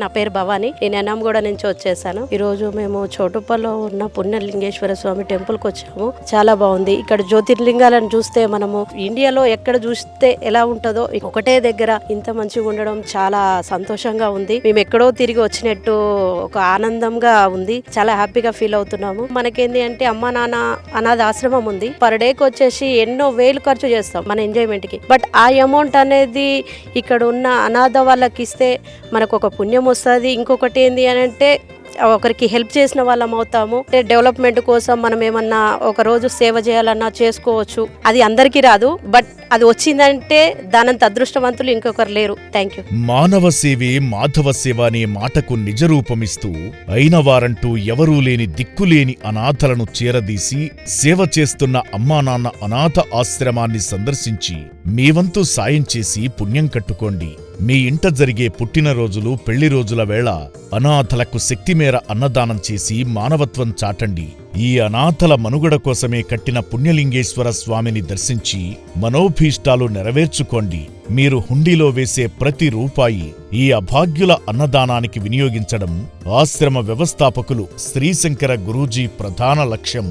నా పేరు భవాని. నేను ఎనాంగూడ నుంచి వచ్చేసాను. ఈ రోజు మేము చోటుప్పల్లో ఉన్న పుణ్యలింగేశ్వర స్వామి టెంపుల్ కి వచ్చాము. చాలా బాగుంది. ఇక్కడ జ్యోతిర్లింగాలను చూస్తే మనము ఇండియాలో ఎక్కడ చూస్తే ఎలా ఉంటుందో ఒకటే దగ్గర ఇంత మంచిగా ఉండడం చాలా సంతోషంగా ఉంది. మేము ఎక్కడో తిరిగి వచ్చినట్టు ఒక ఆనందంగా ఉంది. చాలా హ్యాపీగా ఫీల్ అవుతున్నాము. మనకేంది అంటే అమ్మా నాన్న అనాథ ఆశ్రమం ఉంది. పర్ డేకి వచ్చేసి ఎన్నో వేలు ఖర్చు చేస్తాం మన ఎంజాయ్మెంట్ కి. బట్ ఆ అమౌంట్ అనేది ఇక్కడ ఉన్న అనాథ వాళ్ళకి ఇస్తే మనకు ఒక పుణ్యం వస్తుంది. ఇంకొకటి ఏంది అని అంటే ఒకరికి హెల్ప్ చేసిన వాళ్ళం అవుతాము. డెవలప్మెంట్ కోసం మనం ఏమన్నా ఒక రోజు సేవ చేయాలన్నా చేసుకోవచ్చు. అది అందరికీ రాదు, బట్ అది వచ్చిందంటే దానంత అదృష్టవంతులు ఇంకొకరు లేరు. Thank you. మానవ సేవే మాధవ సేవ అనే మాటకు నిజరూపమిస్తూ అయిన వారంటూ ఎవరూ లేని దిక్కులేని అనాథలను చేరదీసి సేవ చేస్తున్న అమ్మా నాన్న అనాథ ఆశ్రమాన్ని సందర్శించి మీ వంతు సాయం చేసి పుణ్యం కట్టుకోండి. మీ ఇంట జరిగే పుట్టినరోజులు పెళ్లి రోజుల వేళ అనాథలకు శక్తిమేర అన్నదానం చేసి మానవత్వం చాటండి. ఈ అనాథల మనుగడ కోసమే కట్టిన పుణ్యలింగేశ్వర స్వామిని దర్శించి మనోభీష్టాలు నెరవేర్చుకోండి. మీరు హుండీలో వేసే ప్రతి రూపాయి ఈ అభాగ్యుల అన్నదానానికి వినియోగించడం ఆశ్రమ వ్యవస్థాపకులు శ్రీశంకర గురూజీ ప్రధాన లక్ష్యం.